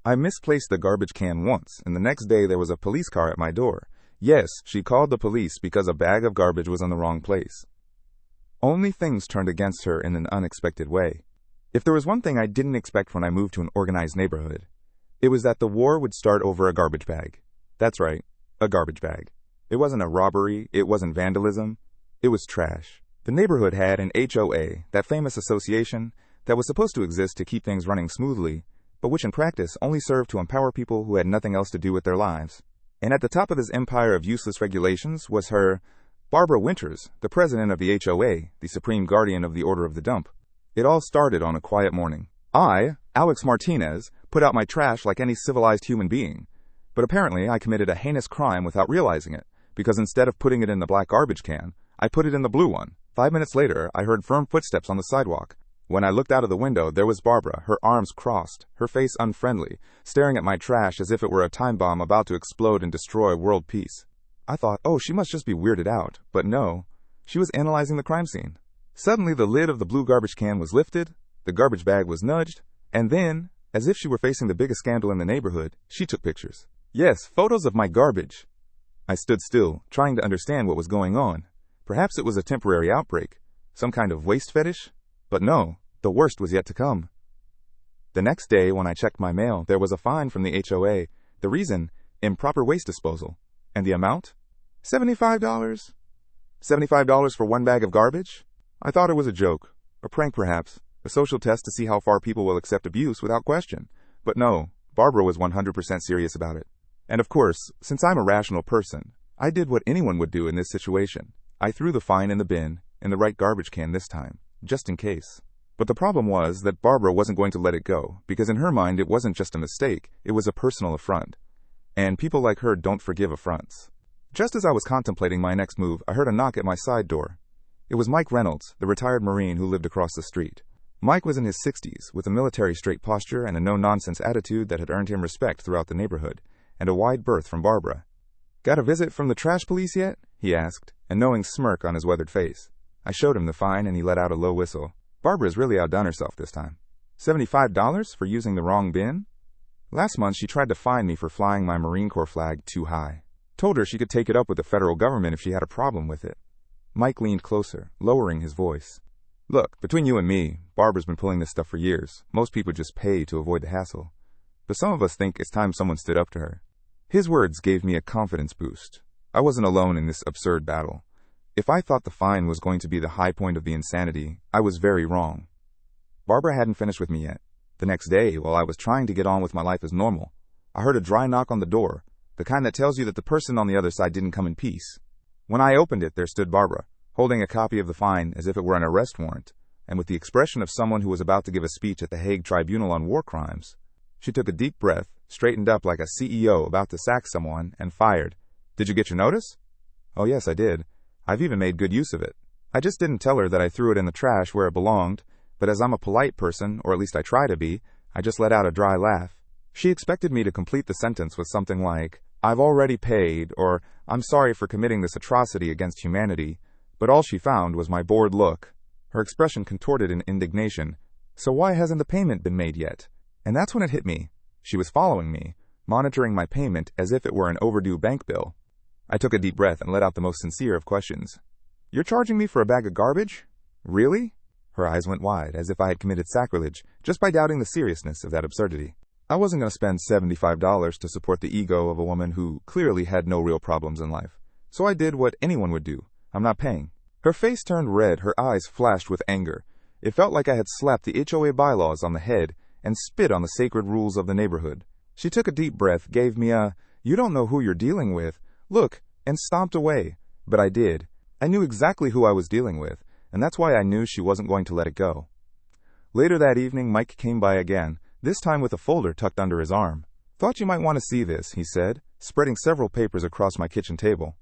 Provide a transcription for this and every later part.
I misplaced the garbage can once, and the next day there was a police car at my door. Yes, she called the police because a bag of garbage was in the wrong place. Only things turned against her in an unexpected way. If there was one thing I didn't expect when I moved to an organized neighborhood, it was that the war would start over a garbage bag. That's right, a garbage bag. It wasn't a robbery, it wasn't vandalism, it was trash. The neighborhood had an HOA, that famous association that was supposed to exist to keep things running smoothly, but which in practice only served to empower people who had nothing else to do with their lives. And at the top of this empire of useless regulations was her, Barbara Winters, the president of the HOA, the supreme guardian of the order of the dump. It all started on a quiet morning. I, Alex Martinez, put out my trash like any civilized human being. But apparently I committed a heinous crime without realizing it, because instead of putting it in the black garbage can, I put it in the blue one. 5 minutes later, I heard firm footsteps on the sidewalk. When I looked out of the window, there was Barbara, her arms crossed, her face unfriendly, staring at my trash as if it were a time bomb about to explode and destroy world peace. I thought, oh, she must just be weirded out, but no, she was analyzing the crime scene. Suddenly, the lid of the blue garbage can was lifted, the garbage bag was nudged, and then, as if she were facing the biggest scandal in the neighborhood, she took pictures. Yes, photos of my garbage. I stood still, trying to understand what was going on. Perhaps it was a temporary outbreak, some kind of waste fetish? But no, the worst was yet to come. The next day, when I checked my mail, there was a fine from the HOA. The reason, improper waste disposal. And the amount? $75. $75 for one bag of garbage? I thought it was a joke, a prank perhaps, a social test to see how far people will accept abuse without question. But no, Barbara was 100% serious about it. And of course, since I'm a rational person, I did what anyone would do in this situation. I threw the fine in the bin, in the right garbage can this time, just in case. But the problem was that Barbara wasn't going to let it go, because in her mind it wasn't just a mistake, it was a personal affront. And people like her don't forgive affronts. Just as I was contemplating my next move, I heard a knock at my side door. It was Mike Reynolds, the retired Marine who lived across the street. Mike was in his 60s, with a military straight posture and a no-nonsense attitude that had earned him respect throughout the neighborhood, and a wide berth from Barbara. "Got a visit from the trash police yet?" he asked, a knowing smirk on his weathered face. I showed him the fine and he let out a low whistle. Barbara's really outdone herself this time. $75 for using the wrong bin? Last month she tried to fine me for flying my Marine Corps flag too high. Told her she could take it up with the federal government if she had a problem with it. Mike leaned closer, lowering his voice. "Look, between you and me, Barbara's been pulling this stuff for years. Most people just pay to avoid the hassle. But some of us think it's time someone stood up to her." His words gave me a confidence boost. I wasn't alone in this absurd battle. If I thought the fine was going to be the high point of the insanity, I was very wrong. Barbara hadn't finished with me yet. The next day, while I was trying to get on with my life as normal, I heard a dry knock on the door, the kind that tells you that the person on the other side didn't come in peace. When I opened it, there stood Barbara, holding a copy of the fine as if it were an arrest warrant, and with the expression of someone who was about to give a speech at the Hague Tribunal on War Crimes. She took a deep breath, straightened up like a CEO about to sack someone, and fired. "Did you get your notice?" "Oh yes, I did. I've even made good use of it. I just didn't tell her that I threw it in the trash where it belonged, but as I'm a polite person, or at least I try to be, I just let out a dry laugh." She expected me to complete the sentence with something like, "I've already paid," or "I'm sorry for committing this atrocity against humanity," but all she found was my bored look. Her expression contorted in indignation. "So why hasn't the payment been made yet?" And that's when it hit me. She was following me, monitoring my payment as if it were an overdue bank bill. I took a deep breath and let out the most sincere of questions. "You're charging me for a bag of garbage? Really?" Her eyes went wide, as if I had committed sacrilege, just by doubting the seriousness of that absurdity. I wasn't going to spend $75 to support the ego of a woman who clearly had no real problems in life. So I did what anyone would do. I'm not paying. Her face turned red, her eyes flashed with anger. It felt like I had slapped the HOA bylaws on the head and spit on the sacred rules of the neighborhood. She took a deep breath, gave me a, "You don't know who you're dealing with, look," and stomped away. But I did. I knew exactly who I was dealing with, and that's why I knew she wasn't going to let it go. Later that evening, Mike came by again, this time with a folder tucked under his arm. "Thought you might want to see this," he said, spreading several papers across my kitchen table.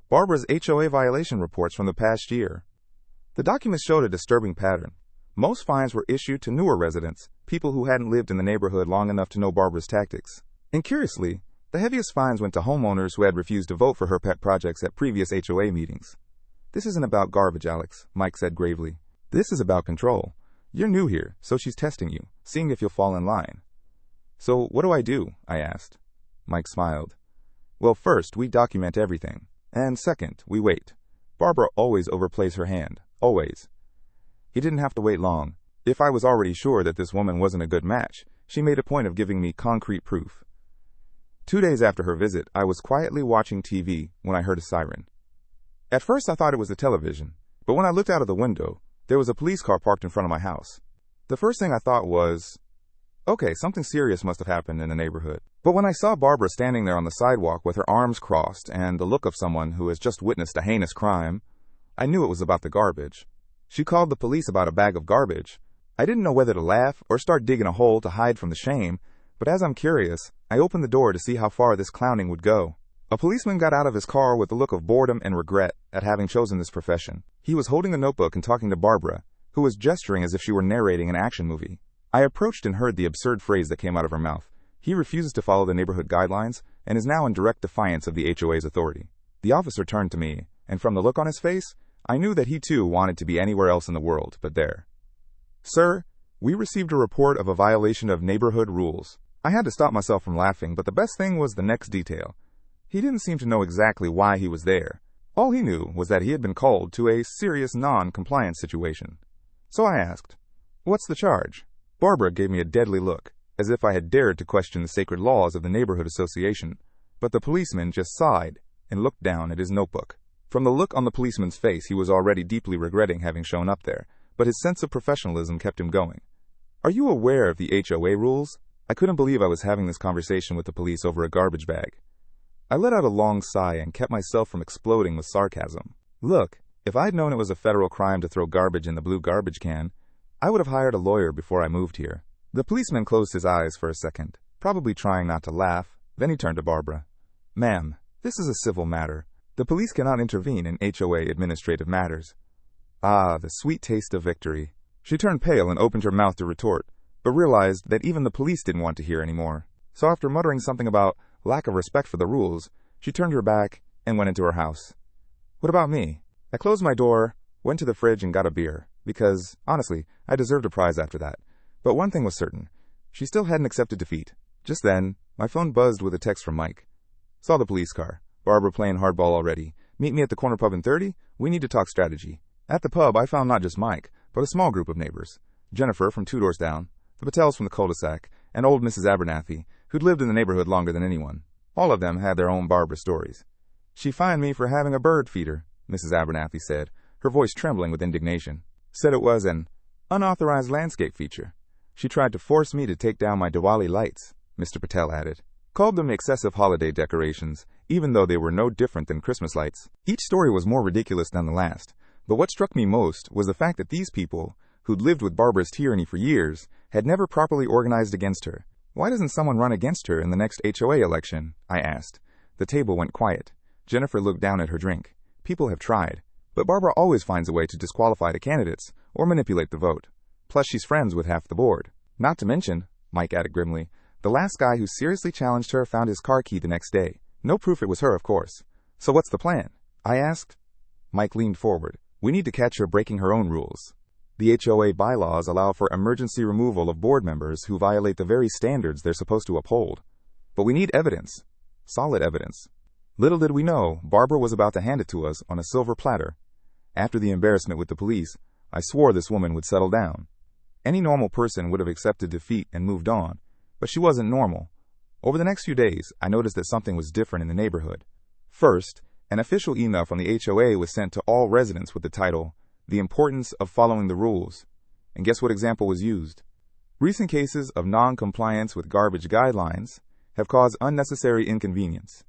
Barbara's HOA violation reports from the past year. The documents showed a disturbing pattern. Most fines were issued to newer residents, people who hadn't lived in the neighborhood long enough to know Barbara's tactics. And curiously, the heaviest fines went to homeowners who had refused to vote for her pet projects at previous HOA meetings. "This isn't about garbage, Alex," Mike said gravely. "This is about control. You're new here, so she's testing you, seeing if you'll fall in line." So what do I do? I asked. Mike smiled. Well, first, we document everything. And second, we wait. Barbara always overplays her hand. Always. He didn't have to wait long. If I was already sure that this woman wasn't a good match, she made a point of giving me concrete proof. 2 days after her visit, I was quietly watching TV when I heard a siren. At first, I thought it was the television, but when I looked out of the window, there was a police car parked in front of my house. The first thing I thought was, okay, something serious must have happened in the neighborhood. But when I saw Barbara standing there on the sidewalk with her arms crossed and the look of someone who has just witnessed a heinous crime, I knew it was about the garbage. She called the police about a bag of garbage. I didn't know whether to laugh or start digging a hole to hide from the shame, but as I'm curious, I opened the door to see how far this clowning would go. A policeman got out of his car with a look of boredom and regret at having chosen this profession. He was holding a notebook and talking to Barbara, who was gesturing as if she were narrating an action movie. I approached and heard the absurd phrase that came out of her mouth. He refuses to follow the neighborhood guidelines and is now in direct defiance of the HOA's authority. The officer turned to me, and from the look on his face, I knew that he too wanted to be anywhere else in the world but there. Sir, we received a report of a violation of neighborhood rules. I had to stop myself from laughing, but the best thing was the next detail. He didn't seem to know exactly why he was there. All he knew was that he had been called to a serious non-compliance situation. So I asked, "What's the charge?" Barbara gave me a deadly look, as if I had dared to question the sacred laws of the neighborhood association, but the policeman just sighed and looked down at his notebook. From the look on the policeman's face, he was already deeply regretting having shown up there, but his sense of professionalism kept him going. "Are you aware of the HOA rules?" I couldn't believe I was having this conversation with the police over a garbage bag. I let out a long sigh and kept myself from exploding with sarcasm. Look, if I'd known it was a federal crime to throw garbage in the blue garbage can, I would have hired a lawyer before I moved here. The policeman closed his eyes for a second, probably trying not to laugh. Then he turned to Barbara. "Ma'am, this is a civil matter. The police cannot intervene in HOA administrative matters." Ah, the sweet taste of victory. She turned pale and opened her mouth to retort, but realized that even the police didn't want to hear anymore. So after muttering something about lack of respect for the rules, she turned her back and went into her house. What about me? I closed my door, went to the fridge and got a beer, because, honestly, I deserved a prize after that. But one thing was certain. She still hadn't accepted defeat. Just then, my phone buzzed with a text from Mike. Saw the police car. Barbara playing hardball already. Meet me at the corner pub in 30. We need to talk strategy. At the pub, I found not just Mike, but a small group of neighbors. Jennifer from 2 doors down, the Patels from the cul-de-sac, and old Mrs. Abernathy, who'd lived in the neighborhood longer than anyone. All of them had their own Barbara stories. "She fined me for having a bird feeder," Mrs. Abernathy said, her voice trembling with indignation. "Said it was an unauthorized landscape feature. She tried to force me to take down my Diwali lights," Mr. Patel added. "Called them excessive holiday decorations, even though they were no different than Christmas lights." Each story was more ridiculous than the last, but what struck me most was the fact that these people, who'd lived with Barbara's tyranny for years, had never properly organized against her. "Why doesn't someone run against her in the next HOA election?" I asked. The table went quiet. Jennifer looked down at her drink. "People have tried, but Barbara always finds a way to disqualify the candidates or manipulate the vote. Plus, she's friends with half the board. Not to mention," Mike added grimly, "the last guy who seriously challenged her found his car key the next day. No proof it was her, of course. So what's the plan?" I asked. Mike leaned forward. "We need to catch her breaking her own rules. The HOA bylaws allow for emergency removal of board members who violate the very standards they're supposed to uphold. But we need evidence. Solid evidence." Little did we know, Barbara was about to hand it to us on a silver platter. After the embarrassment with the police, I swore this woman would settle down. Any normal person would have accepted defeat and moved on, but she wasn't normal. Over the next few days, I noticed that something was different in the neighborhood. First, an official email from the HOA was sent to all residents with the title, "The Importance of Following the Rules." And guess what example was used? "Recent cases of non-compliance with garbage guidelines have caused unnecessary inconvenience.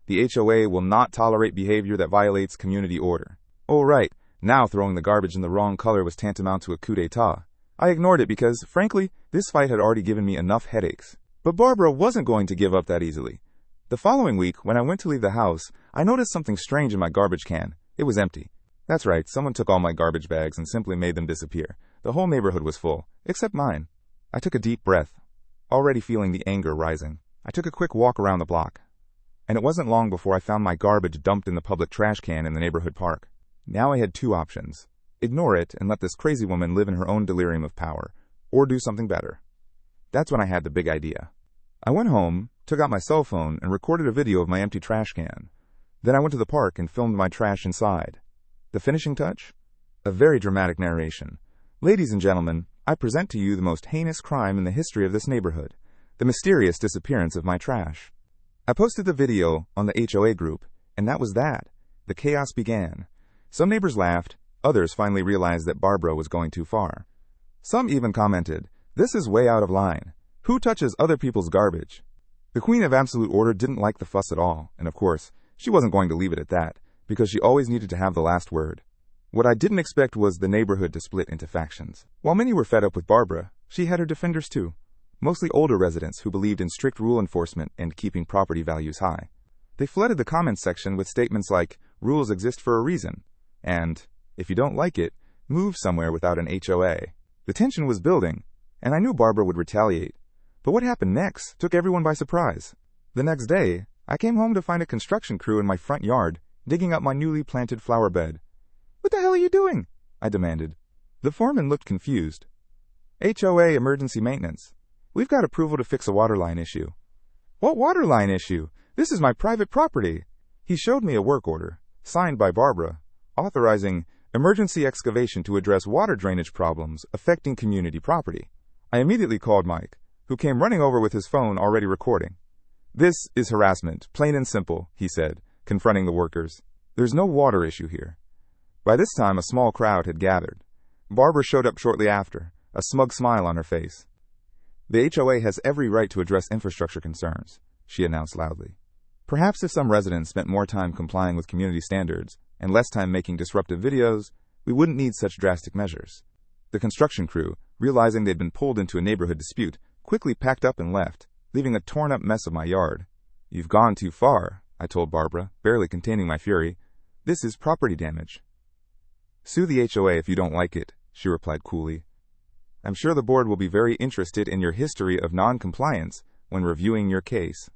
The HOA will not tolerate behavior that violates community order." Oh right, now throwing the garbage in the wrong color was tantamount to a coup d'etat. I ignored it because, frankly, this fight had already given me enough headaches. But Barbara wasn't going to give up that easily. The following week, when I went to leave the house, I noticed something strange in my garbage can. It was empty. That's right, someone took all my garbage bags and simply made them disappear. The whole neighborhood was full, except mine. I took a deep breath, already feeling the anger rising. I took a quick walk around the block, and it wasn't long before I found my garbage dumped in the public trash can in the neighborhood park. Now I had 2 options. Ignore it and let this crazy woman live in her own delirium of power, or do something better. That's when I had the big idea. I went home, took out my cell phone, and recorded a video of my empty trash can. Then I went to the park and filmed my trash inside. The finishing touch? A very dramatic narration. Ladies and gentlemen, I present to you the most heinous crime in the history of this neighborhood, the mysterious disappearance of my trash. I posted the video on the HOA group, and that was that. The chaos began. Some neighbors laughed, others finally realized that Barbara was going too far. Some even commented, "This is way out of line. Who touches other people's garbage?" The Queen of Absolute Order didn't like the fuss at all, and of course, she wasn't going to leave it at that, because she always needed to have the last word. What I didn't expect was the neighborhood to split into factions. While many were fed up with Barbara, she had her defenders too. Mostly older residents who believed in strict rule enforcement and keeping property values high. They flooded the comments section with statements like, "Rules exist for a reason," and, "If you don't like it, move somewhere without an HOA." The tension was building, and I knew Barbara would retaliate. But what happened next took everyone by surprise. The next day, I came home to find a construction crew in my front yard, digging up my newly planted flower bed. "What the hell are you doing?" I demanded. The foreman looked confused. "HOA emergency maintenance. We've got approval to fix a water line issue." "What water line issue? This is my private property." He showed me a work order, signed by Barbara, authorizing emergency excavation to address water drainage problems affecting community property. I immediately called Mike, who came running over with his phone already recording. "This is harassment, plain and simple," he said, confronting the workers. "There's no water issue here." By this time, a small crowd had gathered. Barbara showed up shortly after, a smug smile on her face. "The HOA has every right to address infrastructure concerns," she announced loudly. Perhaps if some residents spent more time complying with community standards and less time making disruptive videos, we wouldn't need such drastic measures. The construction crew, realizing they'd been pulled into a neighborhood dispute, quickly packed up and left, leaving a torn-up mess of my yard. "You've gone too far," I told Barbara, barely containing my fury. "This is property damage." "Sue the HOA if you don't like it," she replied coolly. "I'm sure the board will be very interested in your history of non-compliance when reviewing your case."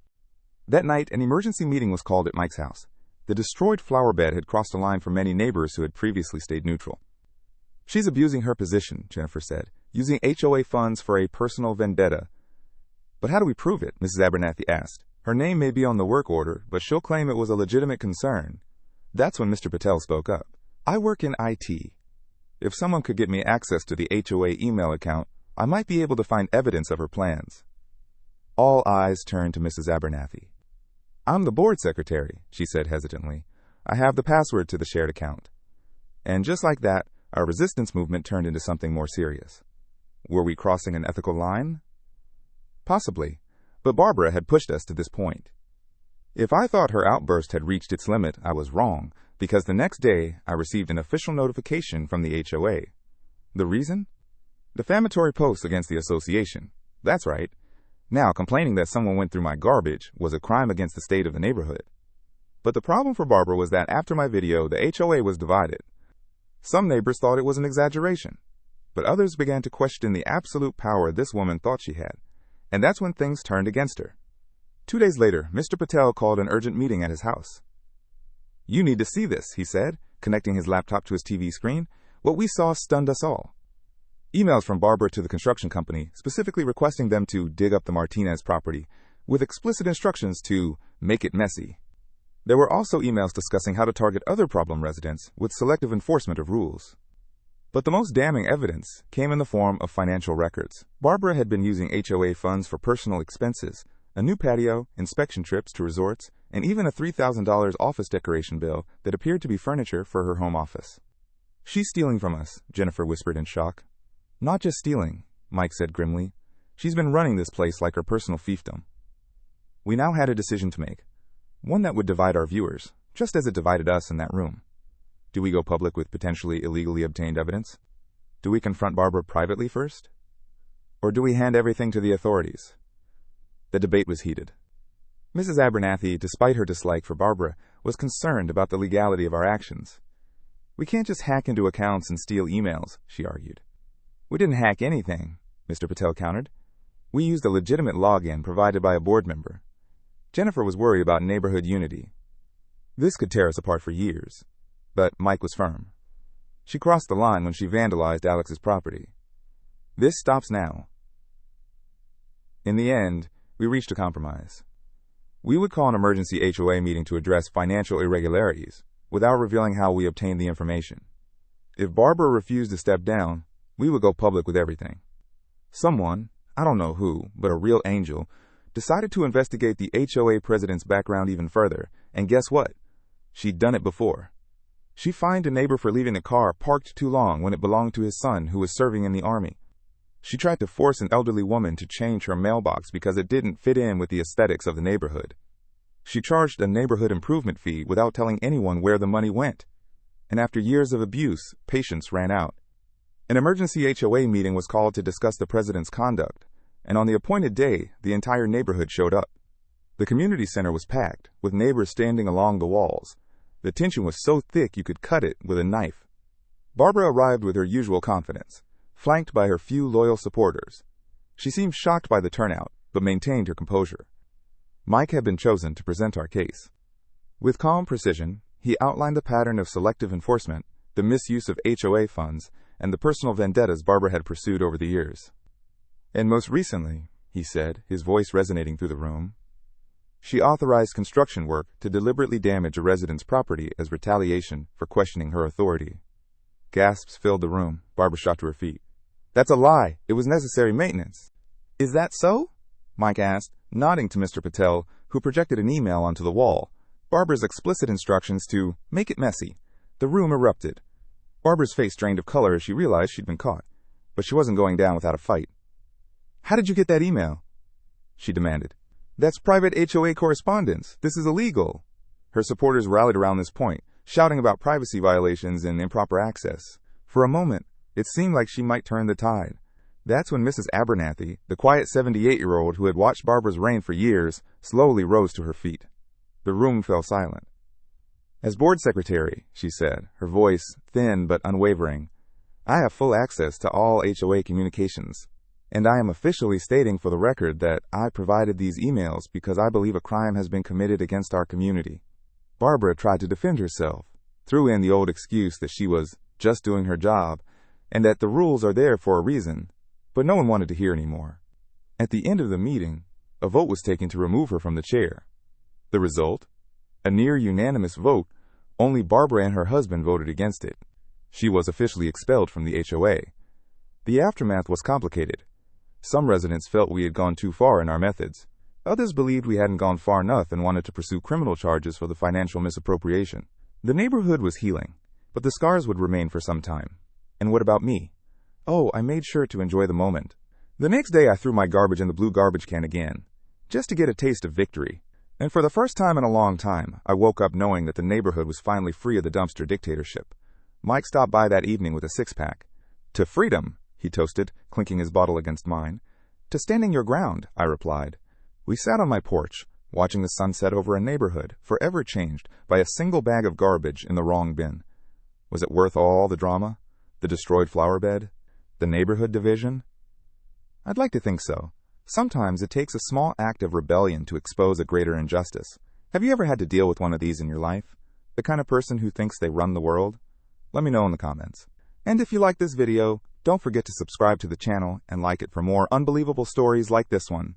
That night, an emergency meeting was called at Mike's house. The destroyed flower bed had crossed a line for many neighbors who had previously stayed neutral. "She's abusing her position," Jennifer said, "using HOA funds for a personal vendetta." "But how do we prove it?" Mrs. Abernathy asked. "Her name may be on the work order, but she'll claim it was a legitimate concern." That's when Mr. Patel spoke up. "I work in IT. If someone could get me access to the HOA email account, I might be able to find evidence of her plans." All eyes turned to Mrs. Abernathy. "I'm the board secretary," she said hesitantly. "I have the password to the shared account." And just like that, our resistance movement turned into something more serious. Were we crossing an ethical line? Possibly, but Barbara had pushed us to this point. If I thought her outburst had reached its limit, I was wrong, because the next day I received an official notification from the HOA. The reason? Defamatory posts against the association. That's right. Now, complaining that someone went through my garbage was a crime against the state of the neighborhood. But the problem for Barbara was that after my video, the HOA was divided. Some neighbors thought it was an exaggeration, but others began to question the absolute power this woman thought she had, and that's when things turned against her. 2 days later, Mr. Patel called an urgent meeting at his house. "You need to see this," he said, connecting his laptop to his TV screen. "What we saw stunned us all." Emails from Barbara to the construction company, specifically requesting them to dig up the Martinez property, with explicit instructions to make it messy. There were also emails discussing how to target other problem residents with selective enforcement of rules. But the most damning evidence came in the form of financial records. Barbara had been using HOA funds for personal expenses, a new patio, inspection trips to resorts, and even a $3,000 office decoration bill that appeared to be furniture for her home office. "She's stealing from us," Jennifer whispered in shock. "Not just stealing," Mike said grimly. "She's been running this place like her personal fiefdom." We now had a decision to make. One that would divide our viewers, just as it divided us in that room. Do we go public with potentially illegally obtained evidence? Do we confront Barbara privately first? Or do we hand everything to the authorities? The debate was heated. Mrs. Abernathy, despite her dislike for Barbara, was concerned about the legality of our actions. "We can't just hack into accounts and steal emails," she argued. "We didn't hack anything," Mr. Patel countered. "We used a legitimate login provided by a board member." Jennifer was worried about neighborhood unity. This could tear us apart for years. But Mike was firm. "She crossed the line when she vandalized Alex's property. This stops now." In the end, We reached a compromise. We would call an emergency HOA meeting to address financial irregularities, without revealing how we obtained the information. If Barbara refused to step down, we would go public with everything. Someone, I don't know who, but a real angel, decided to investigate the HOA president's background even further, and guess what? She'd done it before. She fined a neighbor for leaving a car parked too long when it belonged to his son who was serving in the army. She tried to force an elderly woman to change her mailbox because it didn't fit in with the aesthetics of the neighborhood. She charged a neighborhood improvement fee without telling anyone where the money went. And after years of abuse, patience ran out. An emergency HOA meeting was called to discuss the president's conduct, and on the appointed day, the entire neighborhood showed up. The community center was packed, with neighbors standing along the walls. The tension was so thick you could cut it with a knife. Barbara arrived with her usual confidence, flanked by her few loyal supporters. She seemed shocked by the turnout, but maintained her composure. Mike had been chosen to present our case. With calm precision, he outlined the pattern of selective enforcement, the misuse of HOA funds, and the personal vendettas Barbara had pursued over the years. And most recently, he said, his voice resonating through the room, she authorized construction work to deliberately damage a resident's property as retaliation for questioning her authority. Gasps filled the room. Barbara shot to her feet. That's a lie. It was necessary maintenance. Is that so? Mike asked, nodding to Mr. Patel, who projected an email onto the wall. Barbara's explicit instructions to make it messy. The room erupted. Barbara's face drained of color as she realized she'd been caught, but she wasn't going down without a fight. How did you get that email? She demanded. That's private HOA correspondence. This is illegal. Her supporters rallied around this point, shouting about privacy violations and improper access. For a moment, it seemed like she might turn the tide. That's when Mrs. Abernathy, the quiet 78-year-old who had watched Barbara's reign for years, slowly rose to her feet. The room fell silent. As board secretary, she said, her voice thin but unwavering, I have full access to all HOA communications, and I am officially stating for the record that I provided these emails because I believe a crime has been committed against our community. Barbara tried to defend herself, threw in the old excuse that she was just doing her job, and that the rules are there for a reason, but no one wanted to hear any more. At the end of the meeting, a vote was taken to remove her from the chair. The result? A near unanimous vote. Only Barbara and her husband voted against it. She was officially expelled from the HOA. The aftermath was complicated. Some residents felt we had gone too far in our methods. Others believed we hadn't gone far enough and wanted to pursue criminal charges for the financial misappropriation. The neighborhood was healing, but the scars would remain for some time. And what about me? Oh, I made sure to enjoy the moment. The next day I threw my garbage in the blue garbage can again, just to get a taste of victory. And for the first time in a long time, I woke up knowing that the neighborhood was finally free of the dumpster dictatorship. Mike stopped by that evening with a six-pack. To freedom, he toasted, clinking his bottle against mine. To standing your ground, I replied. We sat on my porch, watching the sunset over a neighborhood forever changed by a single bag of garbage in the wrong bin. Was it worth all the drama? The destroyed flower bed? The neighborhood division? I'd like to think so. Sometimes it takes a small act of rebellion to expose a greater injustice. Have you ever had to deal with one of these in your life? The kind of person who thinks they run the world? Let me know in the comments. And if you like this video, don't forget to subscribe to the channel and like it for more unbelievable stories like this one.